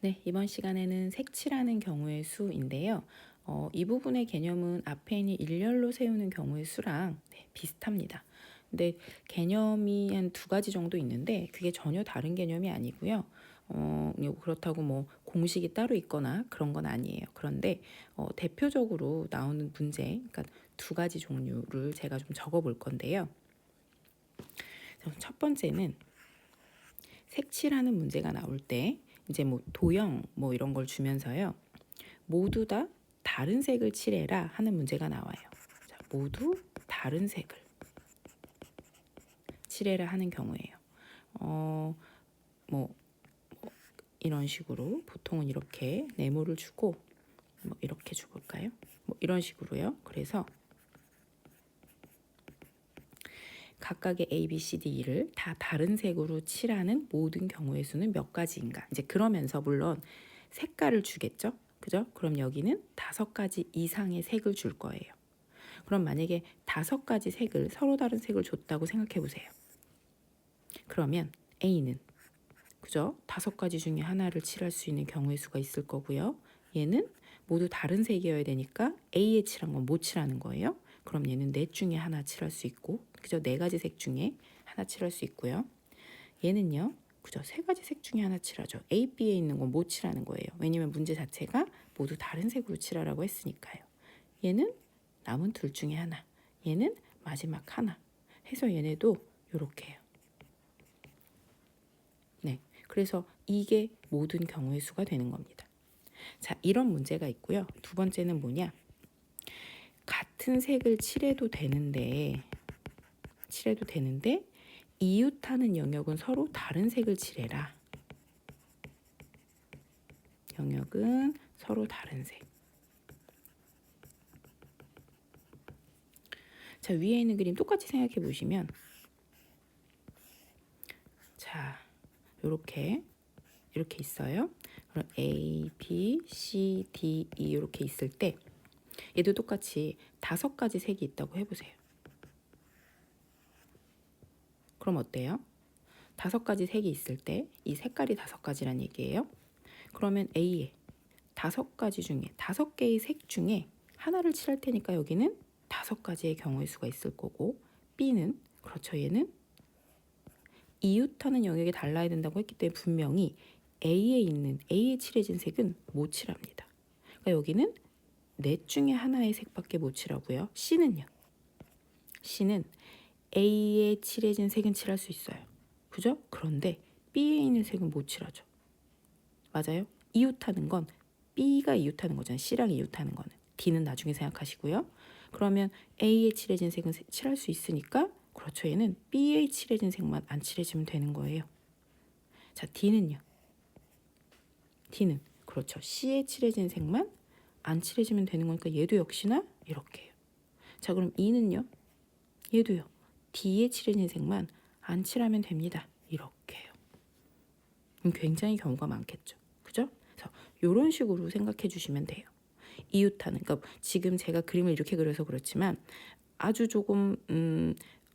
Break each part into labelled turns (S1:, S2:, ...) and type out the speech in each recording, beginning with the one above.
S1: 네, 이번 시간에는 색칠하는 경우의 수인데요. 이 부분의 개념은 앞에 있는 일렬로 세우는 경우의 수랑 비슷합니다. 근데 개념이 한 두 가지 정도 있는데 그게 전혀 다른 개념이 아니고요. 그렇다고 뭐 공식이 따로 있거나 그런 건 아니에요. 그런데 대표적으로 나오는 문제, 그러니까 두 가지 종류를 제가 좀 적어 볼 건데요. 첫 번째는 색칠하는 문제가 나올 때 이제 뭐 도형 뭐 이런 걸 주면서요. 모두 다 다른 색을 칠해라 하는 문제가 나와요. 자, 모두 다른 색을 칠해라 하는 경우에요. 뭐 이런 식으로 보통은 이렇게 네모를 주고 뭐 이렇게 줘볼까요? 뭐 이런 식으로요. 그래서 각각의 A, B, C, D를 다 다른 색으로 칠하는 모든 경우의 수는 몇 가지인가? 이제 그러면서 물론 색깔을 주겠죠? 그죠? 그럼 여기는 5가지 이상의 색을 줄 거예요. 그럼 만약에 5가지 색을 서로 다른 색을 줬다고 생각해 보세요. 그러면 A는 그죠? 5가지 중에 하나를 칠할 수 있는 경우의 수가 있을 거고요. 얘는 모두 다른 색이어야 되니까 A에 칠한 건 못 칠하는 거예요. 그럼 얘는 넷 중에 하나 칠할 수 있고, 그죠? 4가지 색 중에 하나 칠할 수 있고요. 얘는요, 그죠? 3가지 색 중에 하나 칠하죠. A, B에 있는 건 못 칠하는 거예요. 왜냐면 문제 자체가 모두 다른 색으로 칠하라고 했으니까요. 얘는 남은 둘 중에 하나, 얘는 마지막 하나 해서 얘네도 요렇게 해요. 네, 그래서 이게 모든 경우의 수가 되는 겁니다. 자, 이런 문제가 있고요. 두 번째는 뭐냐? 같은 색을 칠해도 되는데 이웃하는 영역은 서로 다른 색을 칠해라. 영역은 서로 다른 색. 자, 위에 있는 그림 똑같이 생각해 보시면 자, 이렇게 있어요. 그럼 A, B, C, D, E 이렇게 있을 때 얘도 똑같이 5가지 색이 있다고 해보세요. 그럼 어때요? 5가지 색이 있을 때 이 색깔이 5가지란 얘기예요. 그러면 A에 5가지 중에 5개의 색 중에 하나를 칠할 테니까 여기는 5가지의 경우의 수가 있을 거고, B는 그렇죠. 얘는 이웃하는 영역이 달라야 된다고 했기 때문에 분명히 A에 칠해진 색은 못 칠합니다. 그러니까 여기는 넷 중에 하나의 색밖에 못 칠하고요. C는요. C는 A에 칠해진 색은 칠할 수 있어요. 그죠? 그런데 B에 있는 색은 못 칠하죠. 맞아요? 이웃하는 건 B가 이웃하는 거잖아요. C랑 이웃하는 거는. D는 나중에 생각하시고요. 그러면 A에 칠해진 색은 칠할 수 있으니까 그렇죠. 얘는 B에 칠해진 색만 안 칠해지면 되는 거예요. 자, D는요. D는 그렇죠. C에 칠해진 색만 안 칠해지면 되는 거니까 얘도 역시나 이렇게 해요. 자, 그럼 E는요. 얘도요. D에 칠해진 색만 안 칠하면 됩니다. 이렇게 해요. 굉장히 경우가 많겠죠. 그죠? 그래서 이런 식으로 생각해 주시면 돼요. 이웃하는, 그러니까 지금 제가 그림을 이렇게 그려서 그렇지만 아주 조금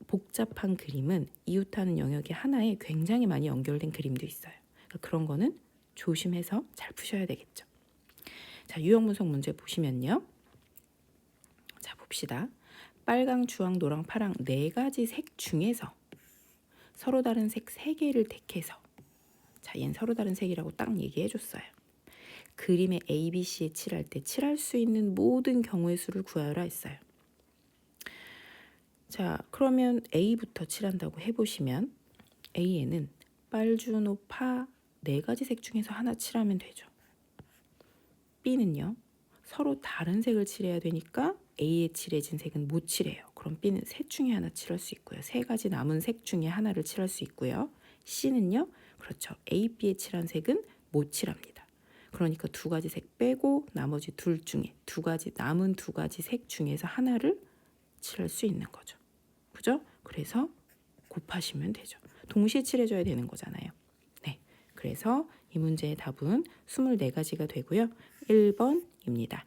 S1: 복잡한 그림은 이웃하는 영역이 하나에 굉장히 많이 연결된 그림도 있어요. 그러니까 그런 거는 조심해서 잘 푸셔야 되겠죠. 자, 유형 분석 문제 보시면요. 자, 봅시다. 빨강, 주황, 노랑, 파랑 4가지 색 중에서 서로 다른 색 3개를 택해서, 자, 얘는 서로 다른 색이라고 딱 얘기해 줬어요. 그림의 A, B, C에 칠할 때 칠할 수 있는 모든 경우의 수를 구하라 했어요. 자, 그러면 A부터 칠한다고 해보시면 A에는 빨주노, 파 4가지 색 중에서 하나 칠하면 되죠. B는요. 서로 다른 색을 칠해야 되니까 A에 칠해진 색은 못 칠해요. 그럼 B는 셋 중에 하나 칠할 수 있고요. 3가지 남은 색 중에 하나를 칠할 수 있고요. C는요. 그렇죠. A, B에 칠한 색은 못 칠합니다. 그러니까 2가지 색 빼고 나머지 둘 중에 남은 2가지 색 중에서 하나를 칠할 수 있는 거죠. 그죠? 그래서 곱하시면 되죠. 동시에 칠해줘야 되는 거잖아요. 네, 그래서 이 문제의 답은 24가지가 되고요. 1번입니다.